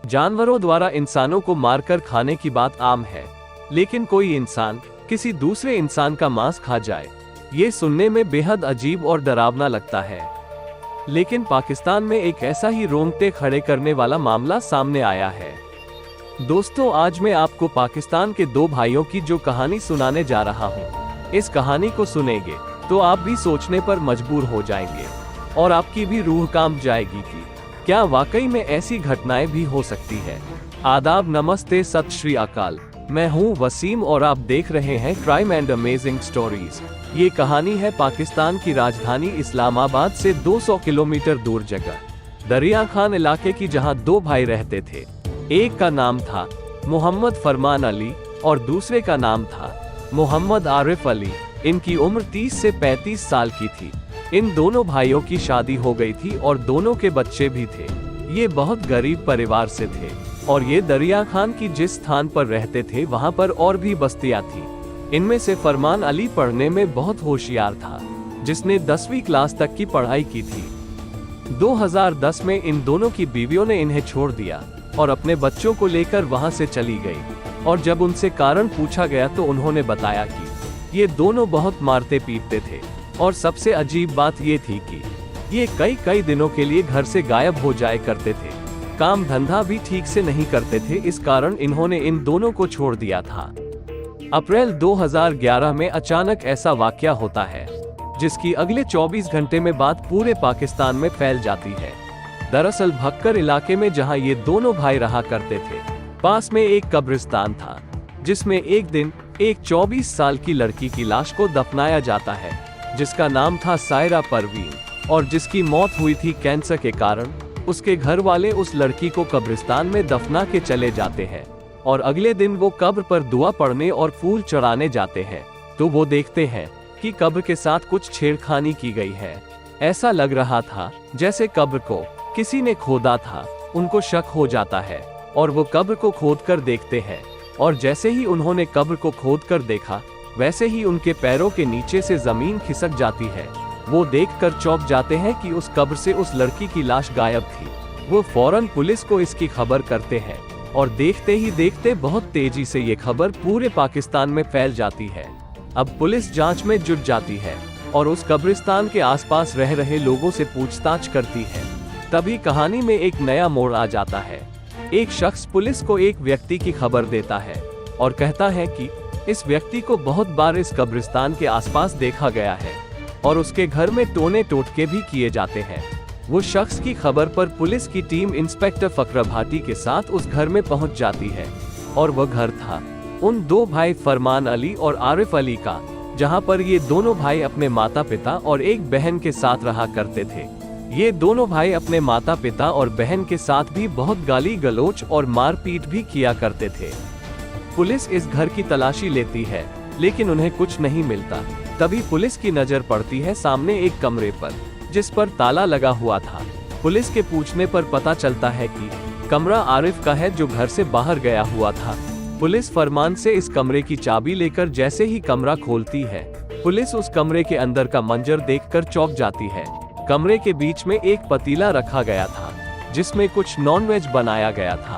जानवरों द्वारा इंसानों को मारकर खाने की बात आम है, लेकिन कोई इंसान किसी दूसरे इंसान का मांस खा जाए, ये सुनने में बेहद अजीब और डरावना लगता है। लेकिन पाकिस्तान में एक ऐसा ही रोंगटे खड़े करने वाला मामला सामने आया है। दोस्तों, आज मैं आपको पाकिस्तान के दो भाइयों की जो कहानी सुनाने जा रहा हूँ। इस कहानी को सुनेंगे तो आप भी सोचने पर मजबूर हो जाएंगे और आपकी भी रूह कांप जाएगी कि क्या वाकई में ऐसी घटनाएं भी हो सकती है। आदाब, नमस्ते, सत श्री अकाल। मैं हूं वसीम और आप देख रहे हैं क्राइम एंड अमेजिंग स्टोरीज। ये कहानी है पाकिस्तान की राजधानी इस्लामाबाद से 200 किलोमीटर दूर जगह दरिया खान इलाके की, जहां दो भाई रहते थे। एक का नाम था मोहम्मद फरमान अली और दूसरे का नाम था मोहम्मद आरिफ अली। इनकी उम्र 30 से 35 साल की थी। इन दोनों भाइयों की शादी हो गई थी और दोनों के बच्चे भी थे। ये बहुत गरीब परिवार से थे और ये दरिया खान की जिस स्थान पर रहते थे वहां पर और भी बस्तियां थी। इनमें से फरमान अली पढ़ने में बहुत होशियार था, जिसने 10वीं क्लास तक की पढ़ाई की थी। 2010 में इन दोनों की बीवियों ने इन्हें छोड़ दिया और अपने बच्चों को लेकर वहां से चली गई। और जब उनसे कारण पूछा गया तो उन्होंने बताया कि ये दोनों बहुत मारते पीटते थे और सबसे अजीब बात ये थी कि ये कई दिनों के लिए घर से गायब हो जाया करते थे। काम धंधा भी ठीक से नहीं करते थे, इस कारण इन्होंने इन दोनों को छोड़ दिया था। अप्रैल 2011 में अचानक ऐसा वाकया होता है जिसकी अगले 24 घंटे में बात पूरे पाकिस्तान में फैल जाती है। दरअसल भक्कर इलाके में, जहां ये दोनों भाई रहा करते थे, पास में एक कब्रिस्तान था जिसमें एक दिन एक 24 साल की लड़की की लाश को दफनाया जाता है, जिसका नाम था सायरा परवीन और जिसकी मौत हुई थी कैंसर के कारण। उसके घर वाले उस लड़की को कब्रिस्तान में दफना के चले जाते हैं और अगले दिन वो कब्र पर दुआ पढ़ने और फूल चढ़ाने जाते हैं तो वो देखते हैं कि कब्र के साथ कुछ छेड़खानी की गई है। ऐसा लग रहा था जैसे कब्र को किसी ने खोदा था। उनको शक हो जाता है और वो कब्र को खोदकर देखते हैं और जैसे ही उन्होंने कब्र को खोदकर देखा, वैसे ही उनके पैरों के नीचे से जमीन खिसक जाती है। वो देखकर चौंक जाते हैं कि उस कब्र से उस लड़की की लाश गायब थी। वो फौरन पुलिस को इसकी खबर करते हैं और देखते ही देखते बहुत तेजी से ये खबर पूरे पाकिस्तान में फैल जाती है। अब पुलिस जांच में जुट जाती है और उस कब्रिस्तान के आसपास रह रहे लोगों से पूछताछ करती है। तभी कहानी में एक नया मोड़ आ जाता है। एक शख्स पुलिस को एक व्यक्ति की खबर देता है और कहता है कि इस व्यक्ति को बहुत बार इस कब्रिस्तान के आसपास देखा गया है और उसके घर में टोने टोटके भी किए जाते हैं। वो शख्स की खबर पर पुलिस की टीम इंस्पेक्टर फखर भाटी के साथ उस घर में पहुंच जाती है और वह घर था उन दो भाई फरमान अली और आरिफ अली का, जहां पर ये दोनों भाई अपने माता पिता और एक बहन के साथ रहा करते थे। ये दोनों भाई अपने माता पिता और बहन के साथ भी बहुत गाली गलोच और मारपीट भी किया करते थे। पुलिस इस घर की तलाशी लेती है लेकिन उन्हें कुछ नहीं मिलता। तभी पुलिस की नजर पड़ती है सामने एक कमरे पर, जिस पर ताला लगा हुआ था। पुलिस के पूछने पर पता चलता है कि कमरा आरिफ का है, जो घर से बाहर गया हुआ था। पुलिस फरमान से इस कमरे की चाबी लेकर जैसे ही कमरा खोलती है, पुलिस उस कमरे के अंदर का मंजर देखकर चौंक जाती है। कमरे के बीच में एक पतीला रखा गया था जिसमें कुछ नॉनवेज बनाया गया था।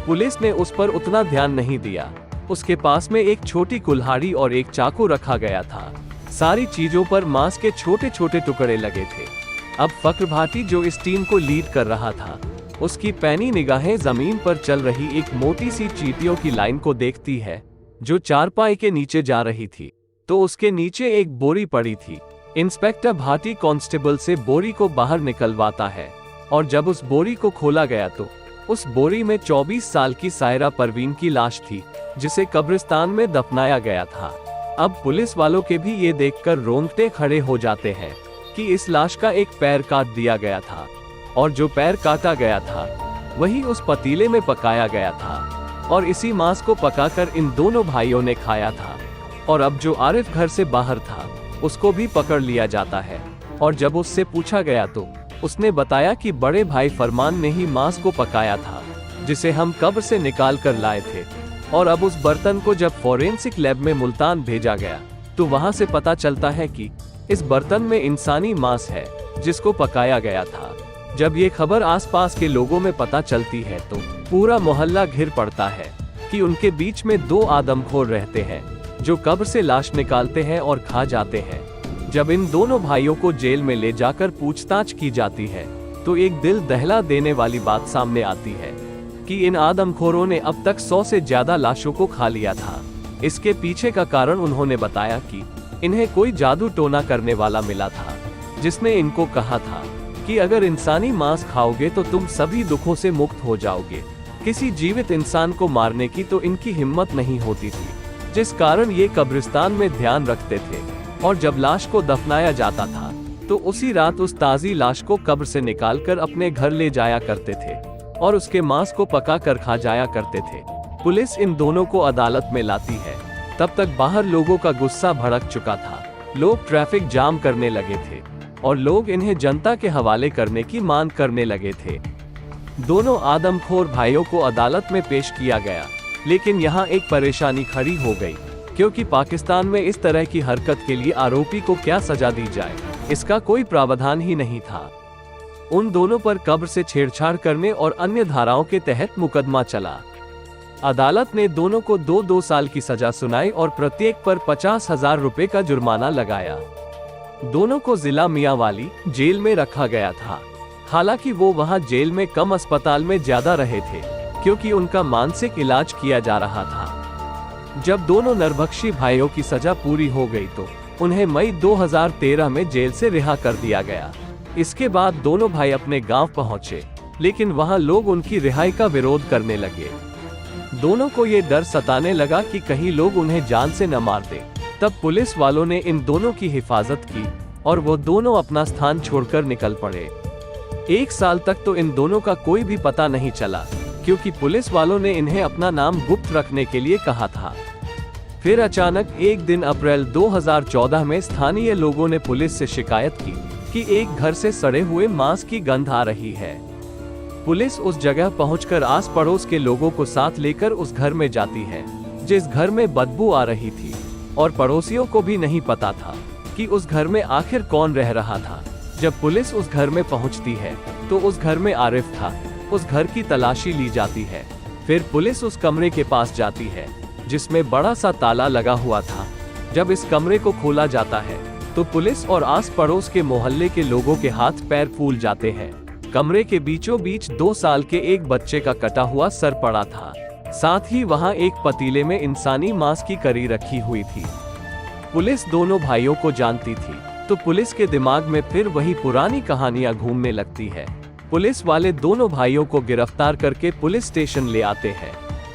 पुलिस ने उस पर उतना ध्यान नहीं दिया। उसके पास में एक छोटी कुल्हाड़ी और एक चाकू रखा गया था। सारी चीजों पर मांस के छोटे छोटे टुकड़े लगे थे। अब फखर भाटी, जो इस टीम को लीड कर रहा था, उसकी पैनी निगाहें जमीन पर चल रही एक मोटी सी चींटियों की लाइन को देखती है जो चारपाई के नीचे जा रही थी। तो उसके नीचे एक बोरी पड़ी थी। इंस्पेक्टर भाटी कांस्टेबल से बोरी को बाहर निकलवाता है और जब उस बोरी को खोला गया तो उस बोरी में 24 साल की सायरा परवीन की लाश थी, जिसे कब्रिस्तान में दफनाया गया था। अब पुलिस वालों के भी ये देखकर रोंगटे खड़े हो जाते हैं कि इस लाश का एक पैर काट दिया गया था और जो पैर काटा गया था वही उस पतीले में पकाया गया था और इसी मांस को पकाकर इन दोनों भाइयों ने खाया था। और अब जो आरिफ घर से बाहर था उसको भी पकड़ लिया जाता है और जब उससे पूछा गया तो उसने बताया कि बड़े भाई फरमान ने ही मांस को पकाया था, जिसे हम कब्र से निकाल कर लाए थे। और अब उस बर्तन को जब फॉरेंसिक लैब में मुल्तान भेजा गया तो वहां से पता चलता है कि इस बर्तन में इंसानी मांस है जिसको पकाया गया था। जब ये खबर आसपास के लोगों में पता चलती है तो पूरा मोहल्ला घिर पड़ता है कि उनके बीच में 2 आदमखोर रहते हैं जो कब्र से लाश निकालते हैं और खा जाते हैं। जब इन दोनों भाइयों को जेल में ले जाकर पूछताछ की जाती है तो एक दिल दहला देने वाली बात सामने आती है कि इन आदमखोरों ने अब तक 100 से ज्यादा लाशों को खा लिया था। इसके पीछे का कारण उन्होंने बताया कि इन्हें कोई जादू टोना करने वाला मिला था जिसने इनको कहा था कि अगर इंसानी मांस खाओगे तो तुम सभी दुखों से मुक्त हो जाओगे। किसी जीवित इंसान को मारने की तो इनकी हिम्मत नहीं होती थी, जिस कारण ये कब्रिस्तान में ध्यान रखते थे और जब लाश को दफनाया जाता था तो उसी रात उस ताजी लाश को कब्र से निकालकर अपने घर ले जाया करते थे और उसके मांस को पका कर खा जाया करते थे। पुलिस इन दोनों को अदालत में लाती है। तब तक बाहर लोगों का गुस्सा भड़क चुका था। लोग ट्रैफिक जाम करने लगे थे और लोग इन्हें जनता के हवाले करने की मांग करने लगे थे। दोनों आदमखोर भाइयों को अदालत में पेश किया गया, लेकिन यहाँ एक परेशानी खड़ी हो गई, क्योंकि पाकिस्तान में इस तरह की हरकत के लिए आरोपी को क्या सजा दी जाए, इसका कोई प्रावधान ही नहीं था। उन दोनों पर कब्र से छेड़छाड़ करने और अन्य धाराओं के तहत मुकदमा चला। अदालत ने दोनों को 2-2 साल की सजा सुनाई और प्रत्येक पर 50,000 रुपए का जुर्माना लगाया। दोनों को जिला मियांवाली जेल में रखा गया था। हालांकि वो वहां जेल में कम, अस्पताल में ज्यादा रहे थे, क्योंकि उनका मानसिक इलाज किया जा रहा था। जब दोनों नरभक्षी भाइयों की सजा पूरी हो गई तो उन्हें मई 2013 में जेल से रिहा कर दिया गया। इसके बाद दोनों भाई अपने गांव पहुंचे, लेकिन वहां लोग उनकी रिहाई का विरोध करने लगे। दोनों को ये डर सताने लगा कि कहीं लोग उन्हें जान से न मार दें। तब पुलिस वालों ने इन दोनों की हिफाजत की और वो दोनों अपना स्थान छोड़कर निकल पड़े। 1 साल तक तो इन दोनों का कोई भी पता नहीं चला, क्योंकि पुलिस वालों ने इन्हें अपना नाम गुप्त रखने के लिए कहा था। फिर अचानक एक दिन अप्रैल 2014 में स्थानीय लोगों ने पुलिस से शिकायत की कि एक घर से सड़े हुए मांस की गंध आ रही है। पुलिस उस जगह पहुंचकर आस पड़ोस के लोगों को साथ लेकर उस घर में जाती है, जिस घर में बदबू आ रही थी, और पड़ोसियों को भी नहीं पता था कि उस घर में आखिर कौन रह रहा था। जब पुलिस उस घर में पहुंचती है तो उस घर में आरिफ था। उस घर की तलाशी ली जाती है। फिर पुलिस उस कमरे के पास जाती है जिसमें बड़ा सा ताला लगा हुआ था। जब इस कमरे को खोला जाता है तो पुलिस और आस पड़ोस के मोहल्ले के लोगों के हाथ पैर फूल जाते हैं। कमरे के बीचों बीच 2 साल के एक बच्चे का कटा हुआ सर पड़ा था। साथ ही वहां एक पतीले में इंसानी मांस की करी रखी हुई थी। पुलिस दोनों भाइयों को जानती थी, तो पुलिस के दिमाग में फिर वही पुरानी कहानियां घूमने लगती है। पुलिस वाले दोनों भाइयों को गिरफ्तार करके पुलिस स्टेशन ले आते हैं।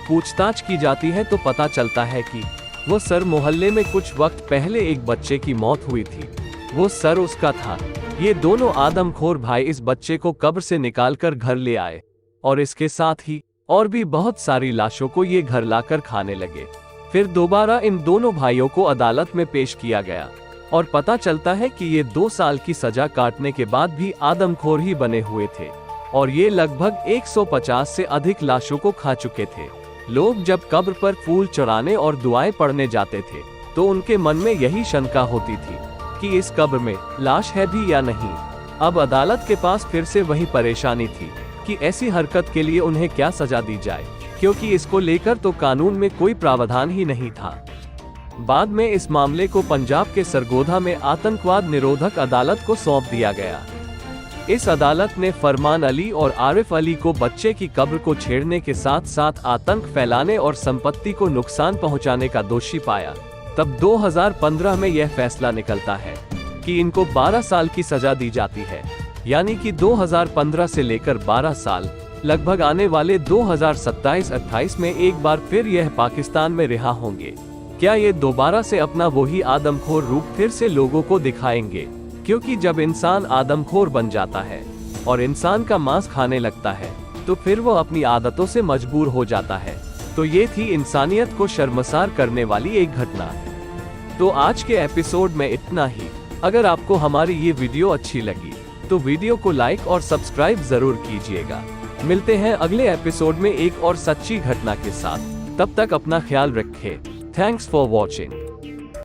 पूछताछ की जाती है तो पता चलता है कि वो सर मोहल्ले में कुछ वक्त पहले एक बच्चे की मौत हुई थी, वो सर उसका था। ये दोनों आदमखोर भाई इस बच्चे को कब्र से निकालकर घर ले आए और इसके साथ ही और भी बहुत सारी लाशों को ये घर लाकर खाने लगे। फिर दोबारा इन दोनों भाइयों को अदालत में पेश किया गया और पता चलता है कि ये 2 साल की सजा काटने के बाद भी आदमखोर ही बने हुए थे और ये लगभग 150 से अधिक लाशों को खा चुके थे। लोग जब कब्र पर फूल चढ़ाने और दुआएं पढ़ने जाते थे तो उनके मन में यही शंका होती थी कि इस कब्र में लाश है भी या नहीं। अब अदालत के पास फिर से वही परेशानी थी कि ऐसी हरकत के लिए उन्हें क्या सजा दी जाए, क्योंकि इसको लेकर तो कानून में कोई प्रावधान ही नहीं था। बाद में इस मामले को पंजाब के सरगोधा में आतंकवाद निरोधक अदालत को सौंप दिया गया। इस अदालत ने फरमान अली और आरिफ अली को बच्चे की कब्र को छेड़ने के साथ साथ आतंक फैलाने और संपत्ति को नुकसान पहुंचाने का दोषी पाया। तब 2015 में यह फैसला निकलता है कि इनको 12 साल की सजा दी जाती है, यानी कि 2015 से लेकर 12 साल, लगभग आने वाले 2027-28 में एक बार फिर यह पाकिस्तान में रिहा होंगे। क्या ये दोबारा से अपना वही आदमखोर रूप फिर से लोगों को दिखाएंगे? क्योंकि जब इंसान आदमखोर बन जाता है और इंसान का मांस खाने लगता है तो फिर वो अपनी आदतों से मजबूर हो जाता है। तो ये थी इंसानियत को शर्मसार करने वाली एक घटना। तो आज के एपिसोड में इतना ही। अगर आपको हमारी ये वीडियो अच्छी लगी तो वीडियो को लाइक और सब्सक्राइब जरूर कीजिएगा। मिलते हैं अगले एपिसोड में एक और सच्ची घटना के साथ। तब तक अपना ख्याल रखें। Thanks for watching.